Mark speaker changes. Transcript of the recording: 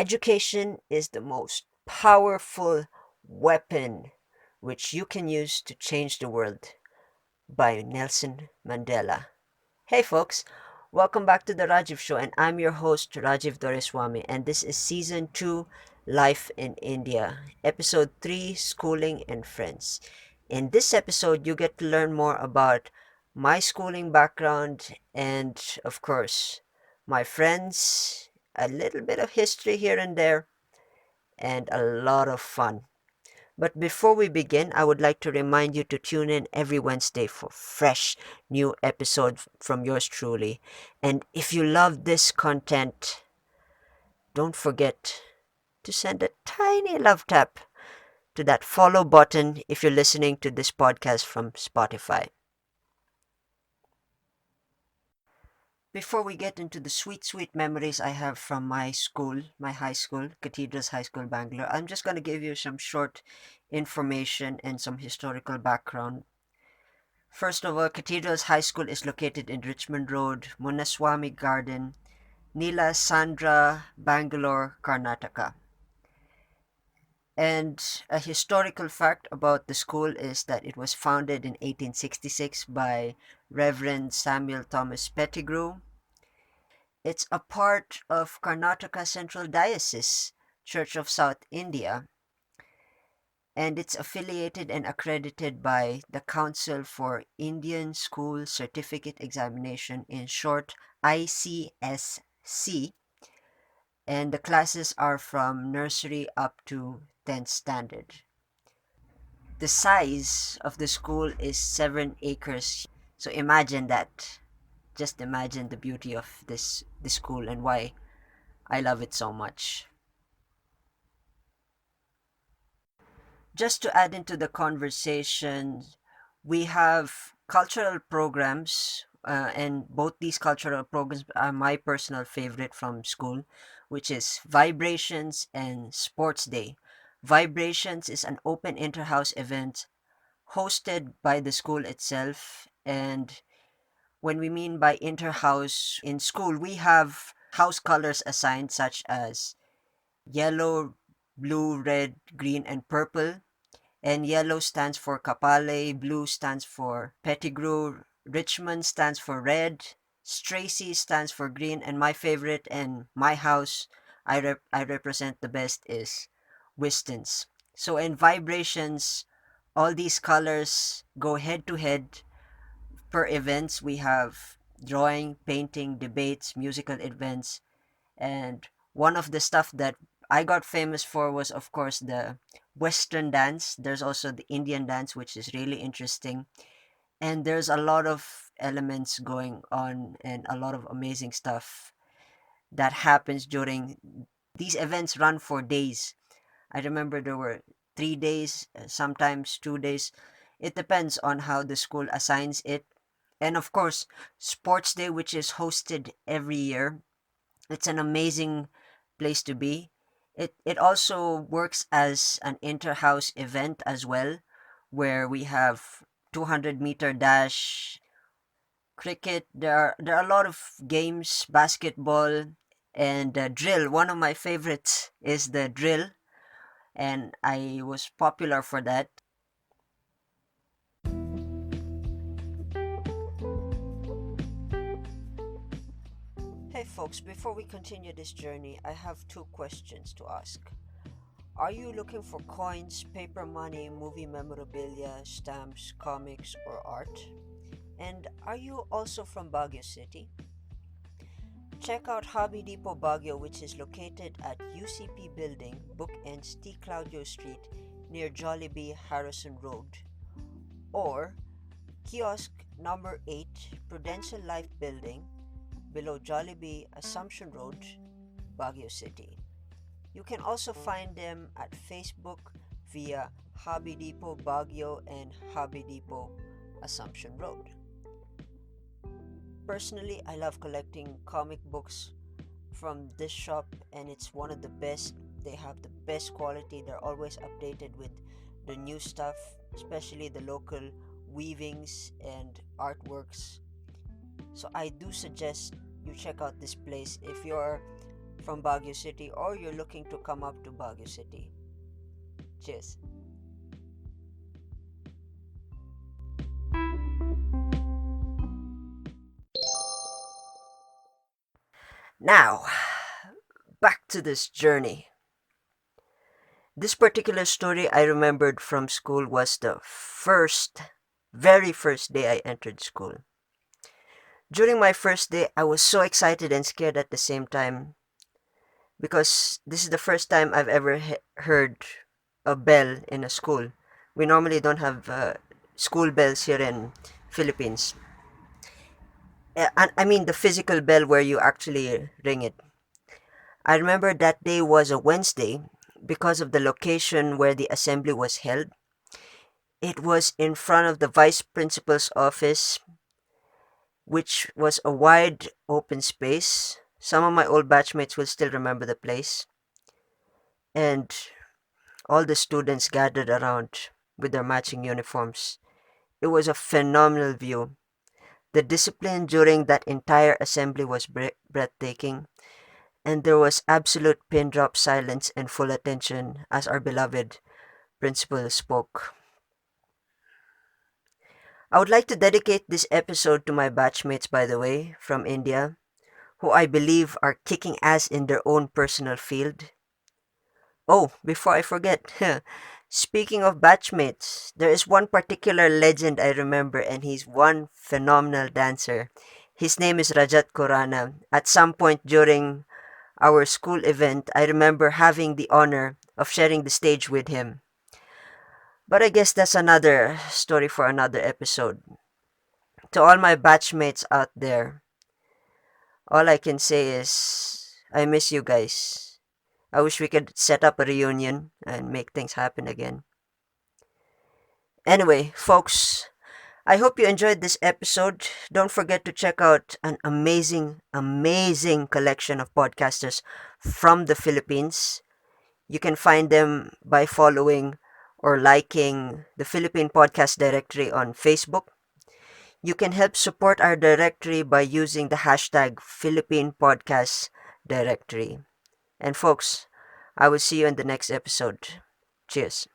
Speaker 1: Education is the most powerful weapon which you can use to change the world by Nelson Mandela. Hey folks, welcome back to the Rajiv Show, and I'm your host Rajiv Doreswamy, and this is Season 2 Life in India, Episode 3 Schooling and Friends. In this episode, you get to learn more about my schooling background and, of course, my friends, a little bit of history here and there, and a lot of fun. But before we begin, I would like to remind you to tune in every Wednesday for fresh new episodes from yours truly. And if you love this content, don't forget to send a tiny love tap to that follow button if you're listening to this podcast from Spotify. Before we get into the sweet memories I have from my school, my high school, Cathedrals High School, Bangalore, I'm just going to give you some short information and some historical background. First of all, Cathedrals High School is located in Richmond Road, Munaswamy Garden, Nila Sandra, Bangalore, Karnataka. And a historical fact about the school is that it was founded in 1866 by Reverend Samuel Thomas Pettigrew. It's a part of Karnataka Central Diocese, Church of South India, and it's affiliated and accredited by the Council for Indian School Certificate Examination, in short ICSC, and the classes are from nursery up to 10th standard. The size of the school is 7 acres, so imagine that. Just imagine the beauty of this school and why I love it so much. Just to add into the conversation, we have cultural programs, and both these cultural programs are my personal favorite from school, which is Vibrations and Sports Day. Vibrations is an open inter-house event hosted by the school itself, and when we mean by inter-house, in school we have house colors assigned such as yellow, blue, red, green, and purple. And yellow stands for Kapale, blue stands for Pettigrew, Richmond stands for red, Stracy stands for green, and my favorite and my house I represent the best is Wistons. So in Vibrations, all these colors go head to head. Per events, we have drawing, painting, debates, musical events, and one of the stuff that I got famous for was, of course, the Western dance. There's also the Indian dance, which is really interesting. And there's a lot of elements going on and a lot of amazing stuff that happens during these events. Run for days. I remember there were 3 days, sometimes 2 days. It depends on how the school assigns it. And of course, Sports Day, which is hosted every year. It's an amazing place to be. It also works as an inter-house event as well, where we have 200-meter dash, cricket. There are a lot of games, basketball, and drill. One of my favorites is the drill, and I was popular for that. Hey folks, before we continue this journey, I have two questions to ask. Are you looking for coins, paper money, movie memorabilia, stamps, comics, or art? And are you also from Baguio City? Check out Hobby Depot Baguio, which is located at UCP Building, bookends T. Claudio Street, near Jollibee Harrison Road. Or Kiosk number 8, Prudential Life Building, below Jollibee Assumption Road, Baguio City. You can also find them at Facebook via Hobby Depot Baguio and Hobby Depot Assumption Road. Personally, I love collecting comic books from this shop, and it's one of the best. They have the best quality. They're always updated with the new stuff, especially the local weavings and artworks. So I do suggest you check out this place if you're from Baguio City or you're looking to come up to Baguio City. Cheers. Now, back to this journey. This particular story I remembered from school was the very first day I entered school. During my first day, I was so excited and scared at the same time because this is the first time I've ever heard a bell in a school. We normally don't have school bells here in Philippines. I mean the physical bell where you actually ring it. I remember that day was a Wednesday because of the location where the assembly was held. It was in front of the vice principal's office, which was a wide open space. Some of my old batchmates will still remember the place. And all the students gathered around with their matching uniforms. It was a phenomenal view. The discipline during that entire assembly was breathtaking, and there was absolute pin drop silence and full attention as our beloved principal spoke. I would like to dedicate this episode to my batchmates, by the way, from India, who I believe are kicking ass in their own personal field. Oh, before I forget, speaking of batchmates, there is one particular legend I remember, and he's one phenomenal dancer. His name is Rajat Khurana. At some point during our school event, I remember having the honor of sharing the stage with him. But I guess that's another story for another episode. To all my batchmates out there, all I can say is I miss you guys. I wish we could set up a reunion and make things happen again. Anyway, folks, I hope you enjoyed this episode. Don't forget to check out an amazing collection of podcasters from the Philippines. You can find them by following or liking the Philippine Podcast Directory on Facebook. You can help support our directory by using the hashtag Philippine Podcast Directory. And folks, I will see you in the next episode. Cheers.